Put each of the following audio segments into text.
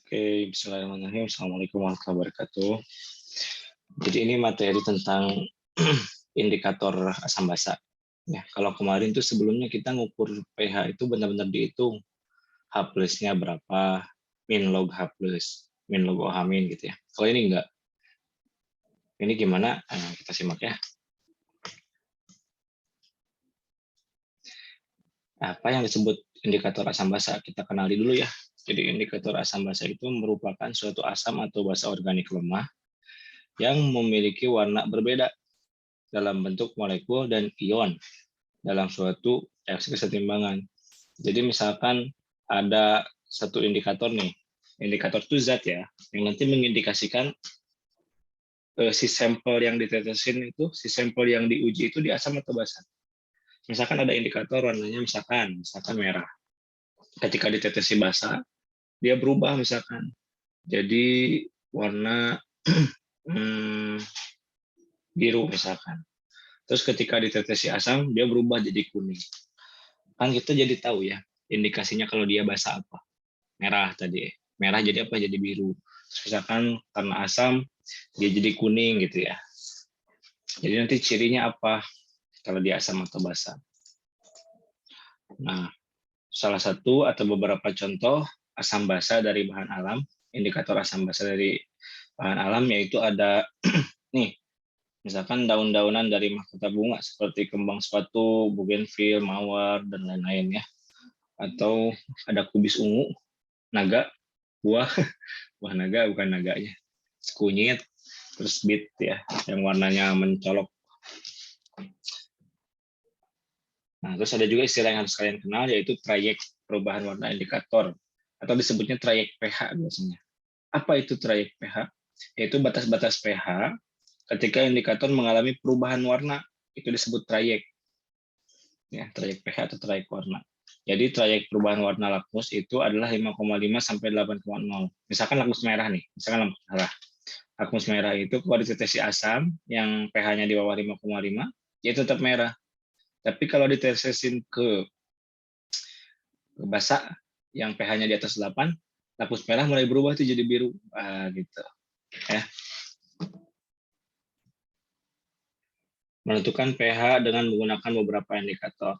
Oke, bismillahirrahmanirrahim. Assalamualaikum warahmatullahi wabarakatuh. Jadi ini materi tentang indikator asam basa. Ya, kalau kemarin tuh sebelumnya kita ngukur pH itu benar-benar dihitung H plusnya berapa, min log H plus, min log OH min gitu ya. Kalau ini enggak. Ini gimana? Kita simak ya. Apa yang disebut indikator asam basa? Kita kenali dulu ya. Jadi indikator asam basa itu merupakan suatu asam atau basa organik lemah yang memiliki warna berbeda dalam bentuk molekul dan ion dalam suatu reaksi kesetimbangan. Jadi misalkan ada satu indikator nih, indikator itu zat ya, yang nanti mengindikasikan si sampel yang ditetesin itu, si sampel yang diuji itu di asam atau basa. Misalkan ada indikator warnanya misalkan merah. Ketika ditetesi basa, dia berubah misalkan jadi warna biru misalkan. Terus ketika ditetesi asam, dia berubah jadi kuning. Kan kita jadi tahu ya, indikasinya kalau dia basa apa. Merah tadi. Merah jadi apa? Jadi biru. Terus misalkan karena asam, dia jadi kuning gitu ya. Jadi nanti cirinya apa kalau dia asam atau basa. Nah, salah satu atau beberapa contoh asam basa dari bahan alam, indikator asam basa dari bahan alam yaitu ada nih, misalkan daun-daunan dari mahkota bunga seperti kembang sepatu, bougainville, mawar, dan lain-lain ya. Atau ada kubis ungu, naga, buah naga bukan naganya, kunyit, terus bit ya, yang warnanya mencolok. Nah, terus ada juga istilah yang harus kalian kenal yaitu trayek perubahan warna indikator atau disebutnya trayek pH biasanya. Apa itu trayek pH? Yaitu batas-batas pH ketika indikator mengalami perubahan warna, itu disebut trayek. Ya, trayek pH atau trayek warna. Jadi trayek perubahan warna lakmus itu adalah 5,5 sampai 8,0. Misalkan lakmus merah nih, misalkan lakmus merah. Lakmus merah itu kalau ditetesi asam yang pH-nya di bawah 5,5, dia tetap merah. Tapi kalau ditetesin ke basa yang pH-nya di atas 8, lakmus merah mulai berubah tuh jadi biru. Gitu. Ya. Menentukan pH dengan menggunakan beberapa indikator.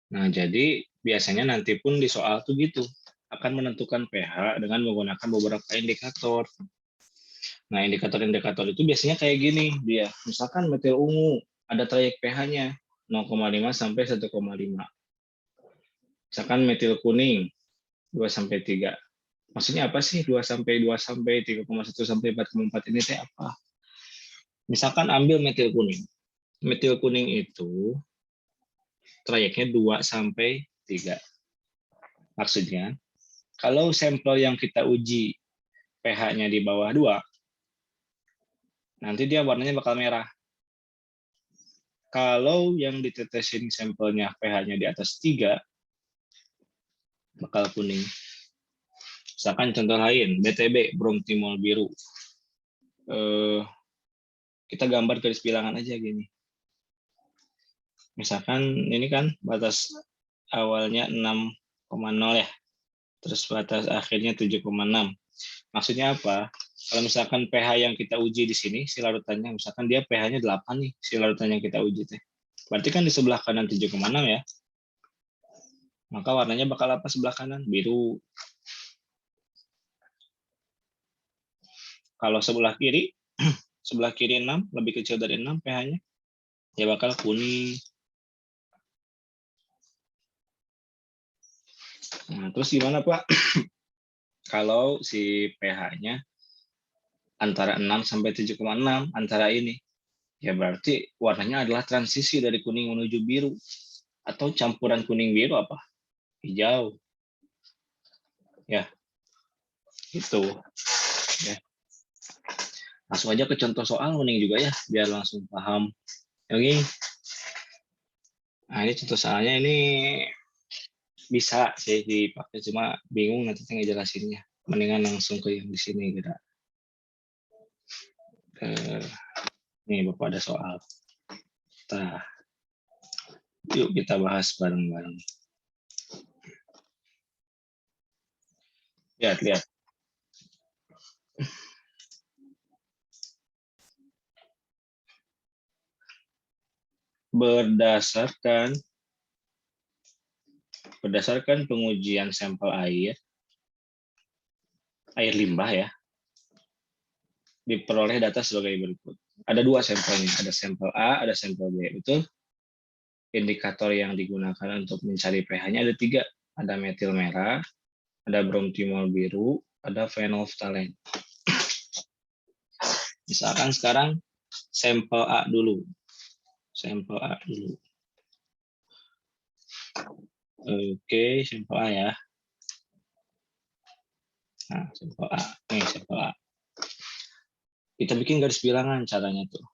Nah, jadi biasanya nanti pun di soal tuh gitu, akan menentukan pH dengan menggunakan beberapa indikator. Nah, indikator-indikator itu biasanya kayak gini dia. Misalkan metil ungu, ada trayek pH-nya 0,5 sampai 1,5. Misalkan metil kuning 2 sampai 3. Maksudnya apa sih 2 sampai 3,1 sampai 4,4 ini teh apa? Misalkan ambil metil kuning. Metil kuning itu trayeknya 2 sampai 3. Maksudnya, kalau sampel yang kita uji pH-nya di bawah 2, nanti dia warnanya bakal merah. Kalau yang ditetesin sampelnya pH-nya di atas 3, bakal kuning. Misalkan contoh lain, BTB, bromtimol biru. Kita gambar garis bilangan aja gini. Misalkan ini kan batas awalnya 6,0 ya, terus batas akhirnya 7,6. Maksudnya apa? Kalau misalkan pH yang kita uji di sini, si larutannya, misalkan dia pH-nya 8 nih, si larutan yang kita uji teh. Berarti kan di sebelah kanan 7,6 ya. Maka warnanya bakal apa sebelah kanan? Biru. Kalau sebelah kiri 6, lebih kecil dari 6 pH-nya, ya bakal kuning. Nah, terus gimana Pak? Kalau si pH-nya antara 6 sampai 7,6 antara ini, ya berarti warnanya adalah transisi dari kuning menuju biru. Atau campuran kuning biru apa? Hijau. Ya, itu. Ya. Langsung aja ke contoh soal mending juga ya, biar langsung paham. Oke. Nah, ini contoh soalnya ini bisa sih dipakai, cuma bingung nanti ngejelasinnya. Mendingan langsung ke yang di sini gitu. Nih Bapak ada soal. Nah, yuk kita bahas bareng-bareng. Lihat. Berdasarkan pengujian sampel air limbah ya, diperoleh data sebagai berikut. Ada 2 sampelnya, ada sampel A, ada sampel B. Betul? Indikator yang digunakan untuk mencari pH-nya ada 3. Ada metil merah, ada bromtimol biru, ada phenolphthalein. Misalkan sekarang sampel A dulu. Sampel A dulu. Oke, sampel A ya. Nah, sampel A. Nih, sampel A. Kita bikin garis bilangan caranya tuh.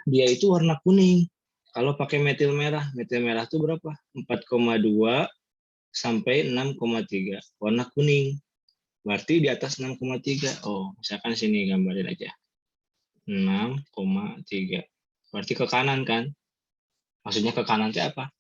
Dia itu warna kuning. Kalau pakai metil merah itu berapa? 4,2 sampai 6,3. Warna kuning. Berarti di atas 6,3. Oh, misalkan sini gambarin aja. 6,3. Berarti ke kanan kan? Maksudnya ke kanan itu apa?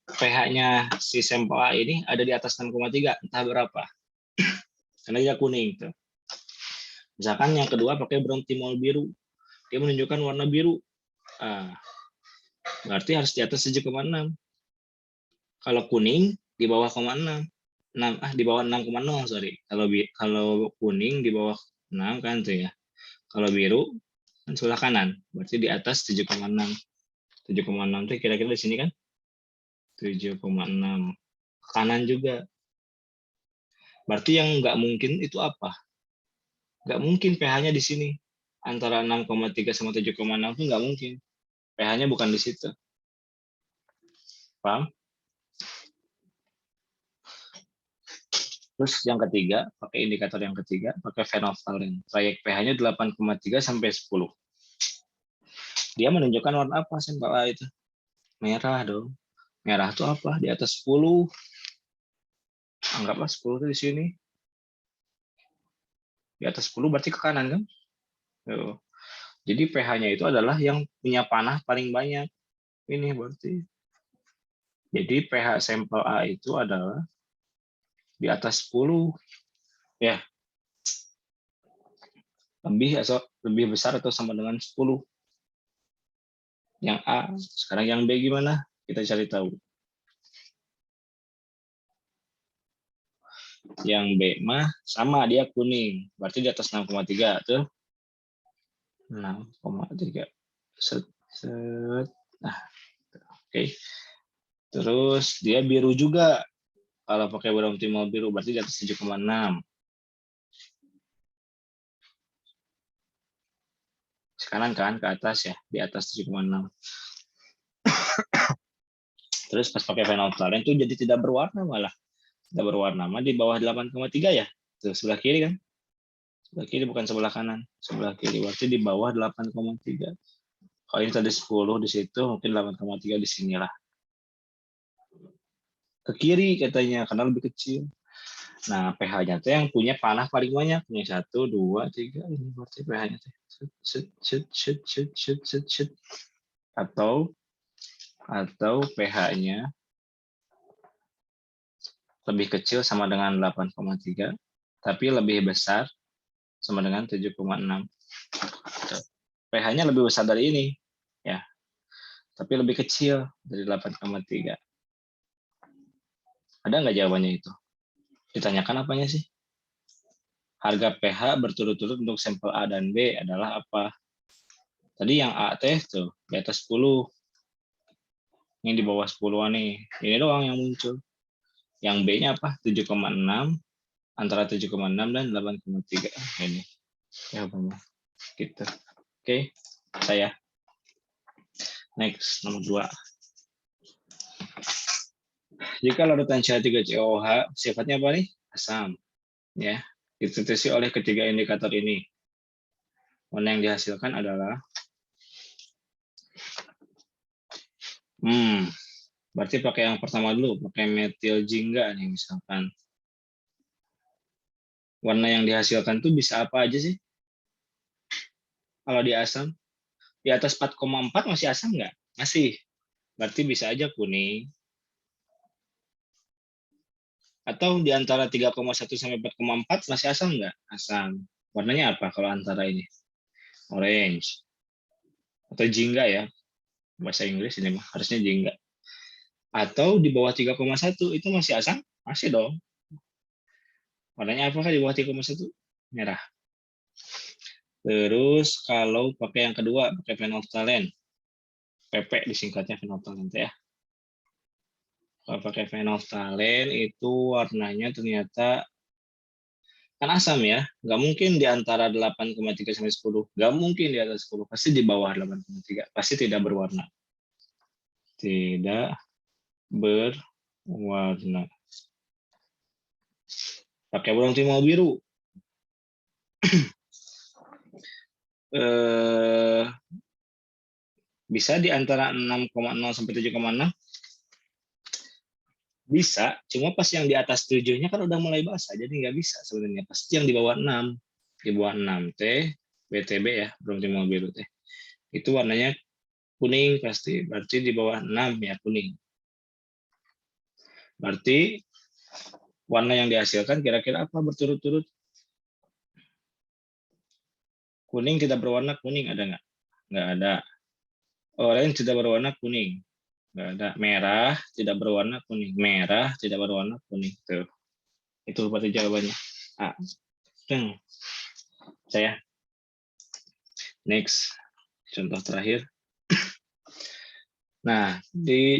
pH-nya si sampel A ini ada di atas 6,3, entah berapa. Karena dia kuning tuh. Misalkan yang kedua pakai bromtimol biru. Dia menunjukkan warna biru. Berarti harus di atas 7,6. Kalau kuning di bawah 0,6. Di bawah 6,0, sorry. Kalau kuning di bawah 6 kan tuh ya. Kalau biru kan sebelah kanan, berarti di atas 7,6. 7,6 tuh kira-kira di sini kan? 7,6. Kanan juga. Berarti yang nggak mungkin itu apa? Nggak mungkin pH-nya di sini. Antara 6,3 sama 7,6 itu nggak mungkin. pH-nya bukan di situ. Paham? Terus yang ketiga, pakai indikator yang ketiga, pakai phenolphthalein. Trayek pH-nya 8,3 sampai 10. Dia menunjukkan warna apa sampel A itu? Merah dong. Merah itu apa? Di atas 10. Anggaplah 10 itu di sini. Di atas 10 berarti ke kanan kan? Jadi pH-nya itu adalah yang punya panah paling banyak. Ini berarti. Jadi pH sampel A itu adalah di atas 10. Ya. Lebih besar atau sama dengan 10. Yang A. Sekarang yang B gimana? Kita cari tahu. Yang B mah sama, dia kuning. Berarti di atas 6,3 tuh. 6,3. Set. Nah, oke. Terus dia biru juga. Kalau pakai bromtimol biru berarti di atas 7,6. Sekarang kan ke atas ya, di atas 7,6. Terus pas pakai phenolphthalein itu jadi tidak berwarna malah. Tidak berwarna mah di bawah 8,3 ya. Tuh sebelah kiri kan? Sebelah kiri bukan sebelah kanan. Sebelah kiri berarti di bawah 8,3. Kalau ini tadi 10 di situ, mungkin 8,3 di sinilah. Ke kiri katanya karena lebih kecil. Nah, pH-nya tuh yang punya panah paling banyak. Punya 1, 2, 3. Ini berarti pH-nya tuh. Atau pH-nya lebih kecil sama dengan 8,3, tapi lebih besar sama dengan 7,6. pH-nya lebih besar dari ini, ya, tapi lebih kecil dari 8,3. Ada nggak jawabannya itu? Ditanyakan apanya sih? Harga pH berturut-turut untuk sampel A dan B adalah apa? Tadi yang A teh tuh di atas 10. Ini di bawah 10-an nih. Ini doang yang muncul. Yang B-nya apa? 7,6, antara 7,6 dan 8,3. Ini jawabannya. Gitu. Oke, saya. Next, nomor 2. Jika larutan CH3COH sifatnya apa nih? Asam. Ya, dideteksi oleh ketiga indikator ini. Warna yang dihasilkan adalah berarti pakai yang pertama dulu, pakai metil jingga nih misalkan. Warna yang dihasilkan tuh bisa apa aja sih? Kalau di asam, di atas 4,4 masih asam nggak? Masih. Berarti bisa aja kuning, Atau di antara 3,1 sampai 4,4 masih asam nggak? Asam. Warnanya apa kalau antara ini? Orange. Atau jingga ya. Bahasa Inggris ini mah harusnya jingga. Atau di bawah 3,1 itu masih asam? Masih dong. Warnanya apakah di bawah 3,1? Merah. Terus kalau pakai yang kedua, pakai phenolphthalein. PP disingkatnya phenolphthalein ya. Kalau pakai phenolphthalein itu warnanya ternyata kan asam ya. Nggak mungkin di antara 8,3 sampai 10. Nggak mungkin di atas 10. Pasti di bawah 8,3. Pasti tidak berwarna. Tidak berwarna. Pakai burung timau biru. Bisa di antara 6,0 sampai 7,6? Bisa, cuma pas yang di atas 7-nya kan udah mulai basah, jadi nggak bisa sebenarnya. Pasti yang di bawah 6. Di bawah 6 teh, BTB ya, burung timau biru teh. Itu warnanya kuning pasti, berarti di bawah 6 ya kuning. Berarti warna yang dihasilkan kira-kira apa berturut-turut? Kuning tidak berwarna kuning, ada nggak? Nggak ada. Orange tidak berwarna kuning. Nggak ada. Merah tidak berwarna kuning. Merah tidak berwarna kuning. Tuh. Itu berarti jawabannya. A. Saya. Next. Contoh terakhir. Nah,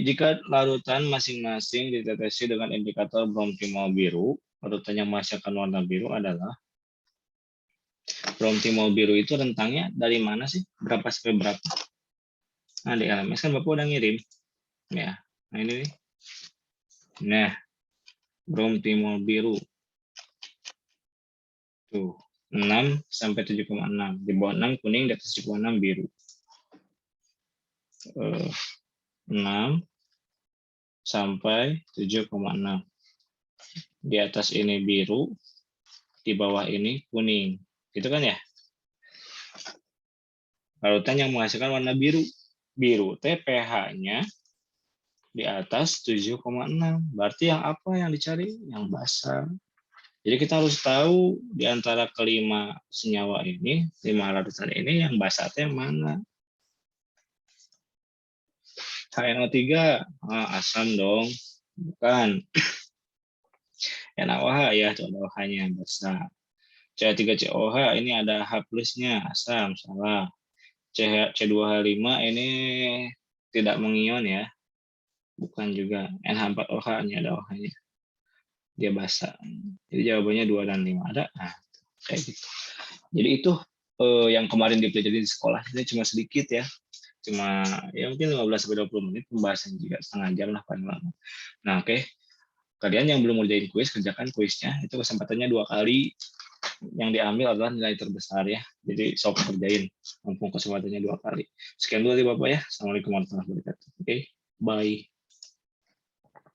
jika larutan masing-masing dideteksi dengan indikator brom timau biru, larutan yang menghasilkan warna biru adalah brom timau biru itu rentangnya dari mana sih? Berapa sampai berapa? Nah, di LMS kan Bapak udah ngirim. Ya, nah ini nih. Nah, brom timau biru. Tuh, 6 sampai 7,6. Di bawah 6 kuning, di atas 7,6 biru. 6 sampai 7,6. Di atas ini biru, di bawah ini kuning. Gitu kan ya? Larutan yang menghasilkan warna biru. Biru teh pH-nya di atas 7,6. Berarti yang apa yang dicari? Yang basah. Jadi kita harus tahu di antara kelima senyawa ini, 5 larutan ini yang basah teh mana? HNO3, asam dong. Bukan. NaOH ya, itu ada OH-nya basah. CH3COH ini ada H plusnya, asam, salah. C2H5 ini tidak mengion ya. Bukan juga. NH4OH-nya ada OH-nya. Dia basah. Jadi jawabannya 2 dan 5 ada. Nah, kayak gitu. Jadi itu yang kemarin dipelajari di sekolah. Ini cuma sedikit ya. Cuma ya mungkin 15 sampai 20 menit pembahasan juga setengah jam lah paling lama. Nah, oke. Kalian yang belum ngerjain kuis, kerjakan kuisnya. Itu kesempatannya 2 kali. Yang diambil adalah nilai terbesar ya. Jadi sok kerjain. Mumpung kesempatannya 2 kali. Sekian dulu dari Bapak ya. Assalamualaikum warahmatullahi wabarakatuh. Oke, bye.